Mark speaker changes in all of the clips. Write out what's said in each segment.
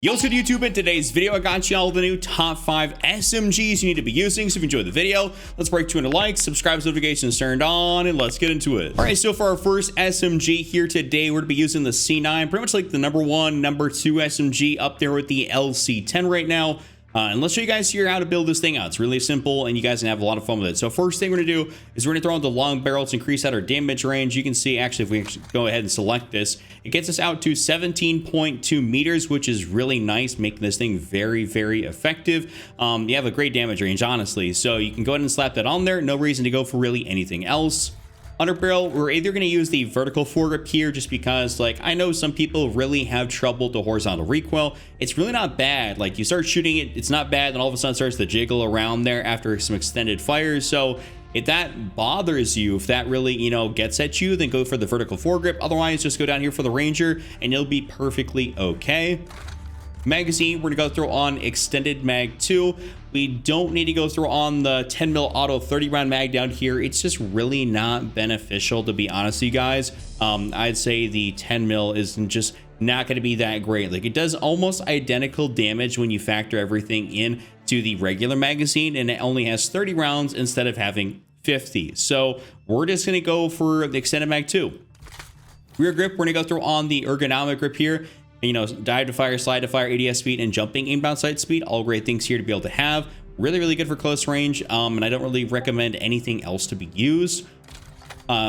Speaker 1: Yo, what's good YouTube? In today's video, I got you all the new top 5 SMGs you need to be using. So if you enjoyed the video, let's break 200 likes, subscribe, notifications turned on, and let's get into it. All right, so for our first SMG here today, we're gonna be using the C9, pretty much like the number 1, number 2 SMG up there with the LC10 right now. And let's show you guys here how to build this thing out. It's really simple and you guys can have a lot of fun with it. So first thing we're gonna do is we're gonna throw in the long barrel to increase out our damage range. You can see actually if we go ahead and select this, it gets us out to 17.2 meters, which is really nice, making this thing very, very effective. You have a great damage range, honestly. So you can go ahead and slap that on there. No reason to go for really anything else. Under barrel, we're either going to use the vertical foregrip here just because, like, I know some people really have trouble with the horizontal recoil. It's really not bad. Like, you start shooting it, it's not bad, and all of a sudden it starts to jiggle around there after some extended fires. So if that bothers you, if that really, gets at you, then go for the vertical foregrip. Otherwise, just go down here for the Ranger and it'll be perfectly okay. Magazine, we're gonna go through on extended mag 2. We don't need to go through on the 10 mil auto 30 round mag down here. It's just really not beneficial, to be honest with you guys. I'd say the 10 mil isn't just not going to be that great. Like, it does almost identical damage when you factor everything in to the regular magazine, and it only has 30 rounds instead of having 50. So we're just going to go for the extended mag 2. Rear grip, we're going to go through on the ergonomic grip here. Dive to fire, slide to fire, ADS speed, and jumping inbound sight speed. All great things here to be able to have. Really, really good for close range. And I don't really recommend anything else to be used.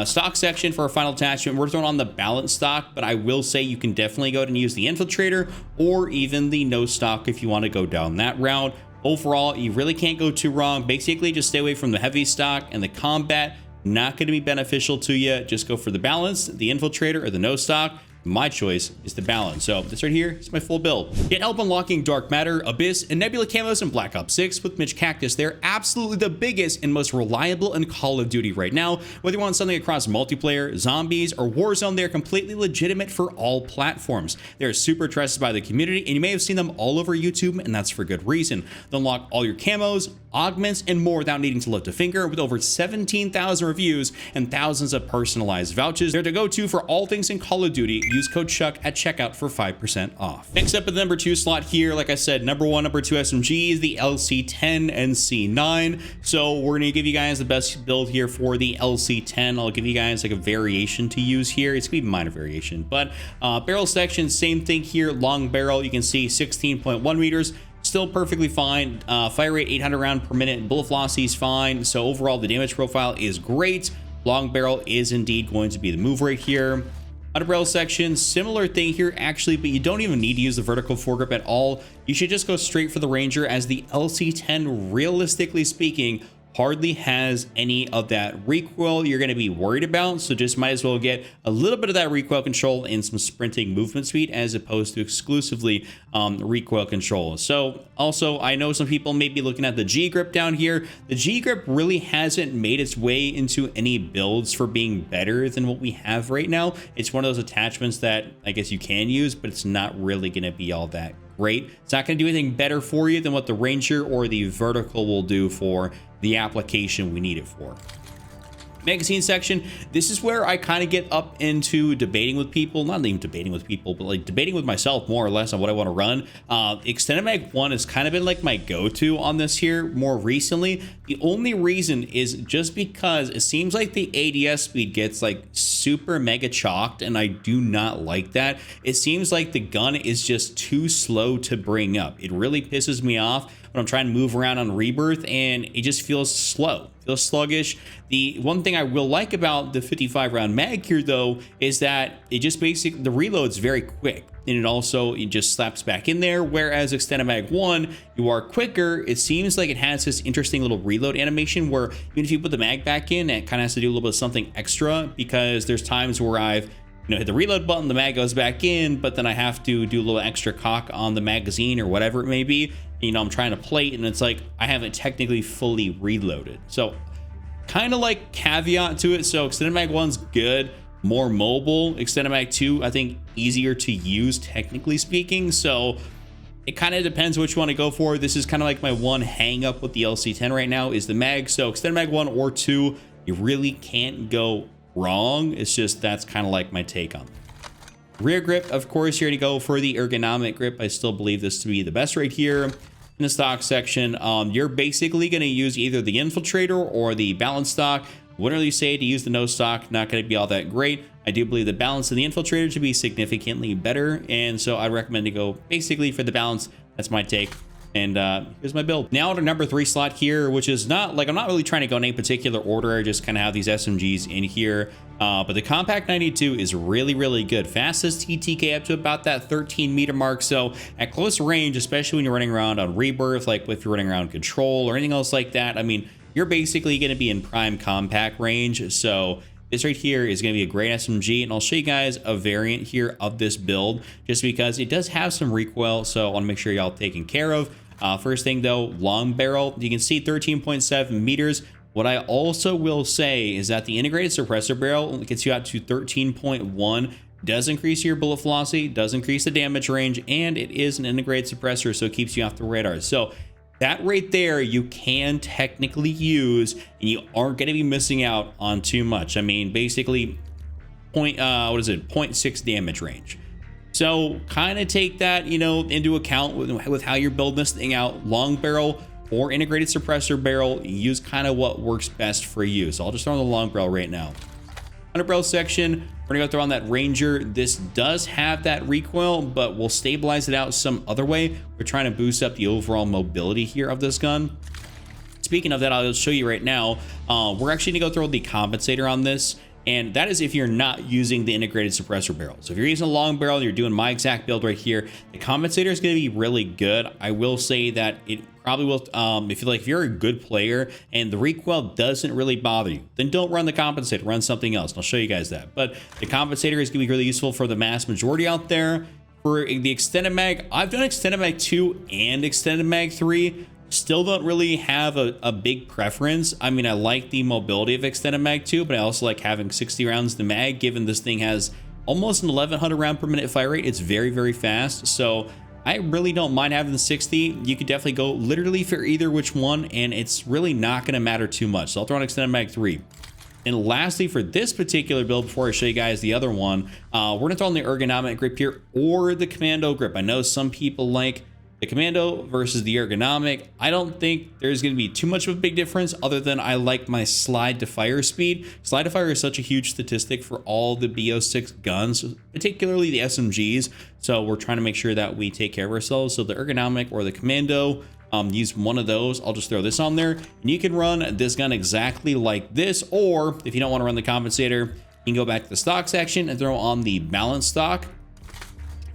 Speaker 1: Stock section for our final attachment, we're throwing on the balance stock, but I will say you can definitely go ahead and use the infiltrator or even the no stock if you want to go down that route. Overall, you really can't go too wrong. Basically, just stay away from the heavy stock and the combat. Not going to be beneficial to you. Just go for the balance, the infiltrator, or the no stock. My choice is the balance. So this right here is my full build. Get help unlocking Dark Matter, Abyss, and Nebula camos in Black Ops 6 with Mitch Cactus. They're absolutely the biggest and most reliable in Call of Duty right now. Whether you want something across multiplayer, zombies, or Warzone, they're completely legitimate for all platforms. They're super trusted by the community, and you may have seen them all over YouTube, and that's for good reason. They'll unlock all your camos, augments, and more without needing to lift a finger. With over 17,000 reviews and thousands of personalized vouchers, they're the go-to for all things in Call of Duty. Use code CHUCK at checkout for 5% off. Next up at the number 2 slot here, like I said, number 1, number 2 SMGs, the LC10 and C9. So we're going to give you guys the best build here for the LC10. I'll give you guys like a variation to use here. It's going to be a minor variation, but barrel section, same thing here. Long barrel, you can see 16.1 meters. Still perfectly fine. Fire rate 800 round per minute. Bullet velocity is fine. So overall, the damage profile is great. Long barrel is indeed going to be the move right here. Under barrel section, similar thing here actually, but you don't even need to use the vertical foregrip at all. You should just go straight for the Ranger, as the LC10, realistically speaking, hardly has any of that recoil you're going to be worried about. So just might as well get a little bit of that recoil control and some sprinting movement speed as opposed to exclusively recoil control. So also, I know some people may be looking at the G grip down here. The G grip really hasn't made its way into any builds for being better than what we have right now. It's one of those attachments that I guess you can use, but it's not really going to be all that great. It's not going to do anything better for you than what the Ranger or the vertical will do for the application we need it for. Magazine section, this is where I kind of get up into debating with people, not even debating with people, but like debating with myself more or less on what I want to run. Extended mag 1 has kind of been like my go-to on this here more recently. The only reason is just because it seems like the ADS speed gets like super mega chalked, and I do not like that. It seems like the gun is just too slow to bring up. It really pisses me off when I'm trying to move around on Rebirth, and it just feels slow, feels sluggish. The one thing I will like about the 55 round mag here though is that it just basically, the reload's very quick, and it just slaps back in there, whereas extended mag 1, you are quicker. It seems like it has this interesting little reload animation where even if you put the mag back in, it kind of has to do a little bit of something extra, because there's times where I've hit the reload button, the mag goes back in, but then I have to do a little extra cock on the magazine or whatever it may be. I'm trying to plate, and it's like I haven't technically fully reloaded. So kind of like caveat to it. So extended mag 1's good, more mobile. Extended mag 2, I think easier to use technically speaking. So it kind of depends what you want to go for. This is kind of like my one hang up with the LC10 right now is the mag. So extended mag 1 or 2, you really can't go wrong. It's just that's kind of like my take on it. Rear grip, of course, you're going to go for the ergonomic grip. I still believe this to be the best right here. In the stock section, you're basically going to use either the infiltrator or the balance stock. Wouldn't really say to use the no stock, not going to be all that great. I do believe the balance of the infiltrator to be significantly better, and so I recommend to go basically for the balance. That's my take. And here's my build. Now to number 3 slot here, which is not like, I'm not really trying to go in any particular order. I just kind of have these SMGs in here. But the Compact 92 is really, really good. Fastest TTK up to about that 13 meter mark. So at close range, especially when you're running around on Rebirth, like if you're running around Control or anything else like that, I mean, you're basically going to be in prime compact range. So this right here is going to be a great SMG, and I'll show you guys a variant here of this build just because it does have some recoil, so I want to make sure y'all taken care of. First thing though, long barrel, you can see 13.7 meters. What I also will say is that the integrated suppressor barrel gets you out to 13.1, does increase your bullet velocity, does increase the damage range, and it is an integrated suppressor, so it keeps you off the radar. So that right there, you can technically use, and you aren't going to be missing out on too much. I mean, basically, 0.6 damage range. So kind of take that, you know, into account with how you're building this thing out. Long barrel or integrated suppressor barrel, use kind of what works best for you. So I'll just throw on the long barrel right now. Under barrel section, we're gonna go throw on that Ranger. This does have that recoil, but we'll stabilize it out some other way. We're trying to boost up the overall mobility here of this gun. Speaking of that, I'll show you right now. We're actually gonna go throw the compensator on this, and that is if you're not using the integrated suppressor barrel. So if you're using a long barrel and you're doing my exact build right here, the compensator is gonna be really good. I will say that it probably will, if you're a good player and the recoil doesn't really bother you, then don't run the compensator, run something else. And I'll show you guys that. But the compensator is gonna be really useful for the mass majority out there. For the extended mag, I've done extended mag 2 and extended mag 3. Still don't really have a big preference. I mean, I like the mobility of extended mag 2, but I also like having 60 rounds in the mag, given this thing has almost an 1100 round per minute fire rate. It's very, very fast. So I really don't mind having the 60. You could definitely go literally for either which one, and it's really not going to matter too much. So I'll throw on extended mag 3. And lastly, for this particular build, before I show you guys the other one, we're going to throw on the ergonomic grip here or the commando grip. I know some people like the commando versus the ergonomic. I don't think there's going to be too much of a big difference, other than I like my slide to fire speed. Slide to fire is such a huge statistic for all the BO6 guns, particularly the SMGs. So we're trying to make sure that we take care of ourselves. So the ergonomic or the commando, use one of those. I'll just throw this on there, and you can run this gun exactly like this. Or if you don't want to run the compensator, you can go back to the stock section and throw on the balance stock.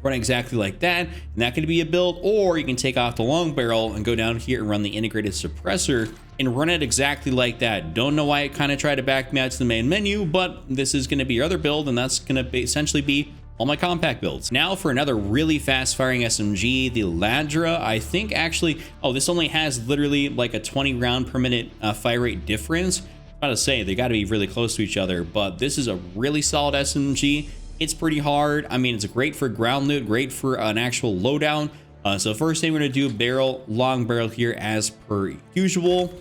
Speaker 1: Run exactly like that, and that could be a build. Or you can take off the long barrel and go down here and run the integrated suppressor and run it exactly like that. Don't know why it kind of tried to back me out to the main menu, but this is going to be your other build, and that's going to essentially be all my compact builds. Now for another really fast firing SMG, the Ladra. I think actually, oh, this only has literally like a 20 round per minute fire rate difference. I'm about to say they got to be really close to each other, but this is a really solid SMG. It's pretty hard. I mean, it's great for ground loot, great for an actual loadout. So first thing we're gonna do, long barrel here as per usual.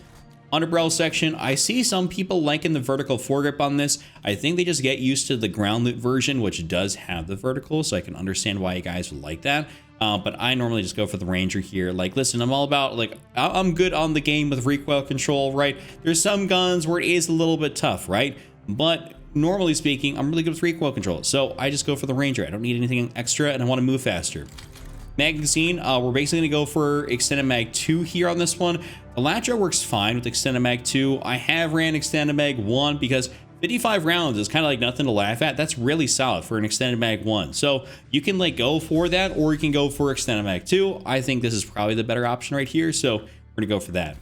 Speaker 1: Under barrel section, I see some people liking the vertical foregrip on this. I think they just get used to the ground loot version, which does have the vertical, so I can understand why you guys would like that. But I normally just go for the Ranger here. Like, listen, I'm all about, like, I'm good on the game with recoil control, right? There's some guns where it is a little bit tough, right? But normally speaking, I'm really good with recoil control, so I just go for the Ranger. I don't need anything extra, and I want to move faster. Magazine, we're basically going to go for extended mag 2 here on this one. The Latro works fine with extended mag 2. I have ran extended mag 1 because 55 rounds is kind of like nothing to laugh at. That's really solid for an extended mag 1. So you can like go for that, or you can go for extended mag 2. I think this is probably the better option right here, so we're going to go for that.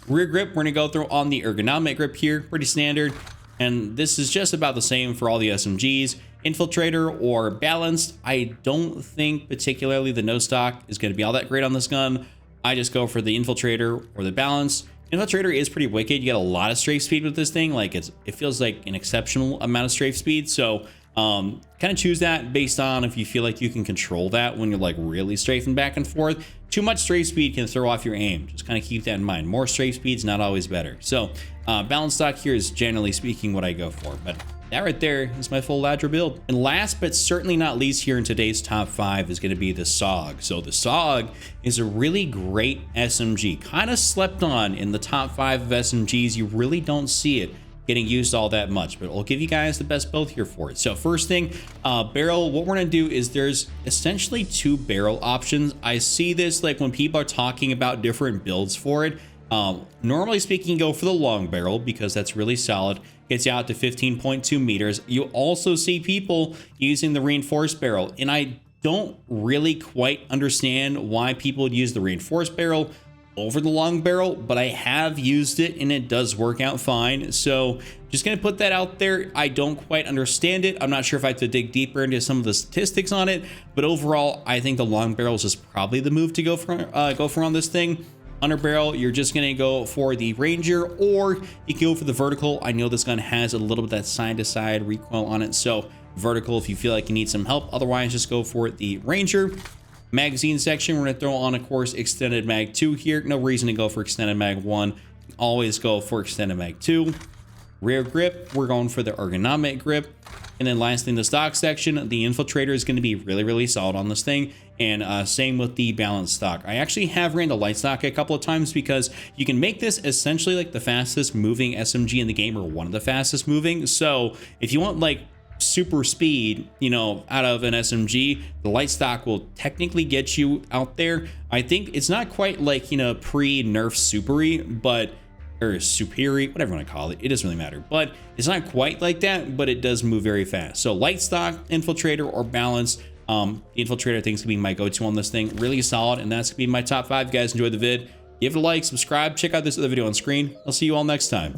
Speaker 1: Rear grip, we're going to go through on the ergonomic grip here, pretty standard. And this is just about the same for all the SMGs. Infiltrator or balanced, I don't think particularly the no stock is going to be all that great on this gun. I just go for the infiltrator or the balanced. Infiltrator is pretty wicked. You get a lot of strafe speed with this thing. Like it feels like an exceptional amount of strafe speed. So kind of choose that based on if you feel like you can control that when you're like really strafing back and forth. Too much strafe speed can throw off your aim. Just kind of keep that in mind. More strafe speed's not always better. So balance stock here is generally speaking what I go for, but that right there is my full Ladra build. And last but certainly not least here in today's top 5 is going to be the SOG. So the SOG is a really great SMG, kind of slept on in the top 5 of SMGs. You really don't see it getting used all that much, but I'll give you guys the best build here for it. So first thing, barrel, what we're gonna do is there's essentially 2 barrel options. I see this like when people are talking about different builds for it. Normally speaking, go for the long barrel because that's really solid. Gets you out to 15.2 meters. You also see people using the reinforced barrel, and I don't really quite understand why people would use the reinforced barrel over the long barrel, but I have used it and it does work out fine. So just gonna put that out there. I don't quite understand it. I'm not sure if I have to dig deeper into some of the statistics on it, but overall, I think the long barrel is just probably the move to go for on this thing. Under barrel, you're just gonna go for the Ranger, or you can go for the vertical. I know this gun has a little bit of that side-to-side recoil on it, so vertical if you feel like you need some help. Otherwise, just go for the Ranger. Magazine section, we're gonna throw on, of course, extended mag 2 here. No reason to go for extended mag 1. Always go for extended mag 2. Rear grip, we're going for the ergonomic grip. And then lastly, in the stock section, the infiltrator is going to be really solid on this thing. And same with the balanced stock. I actually have ran the light stock a couple of times because you can make this essentially like the fastest moving SMG in the game, or one of the fastest moving. So if you want like super speed, you know, out of an SMG, the light stock will technically get you out there. I think it's not quite like, you know, pre-nerf supery, but or superior, whatever you want to call it, it doesn't really matter. But it's not quite like that, but it does move very fast. So light stock, infiltrator, or balanced. The infiltrator I think is gonna be my go-to on this thing. Really solid, and that's gonna be my top 5. Guys, enjoyed the vid. Give it a like, subscribe, check out this other video on screen. I'll see you all next time.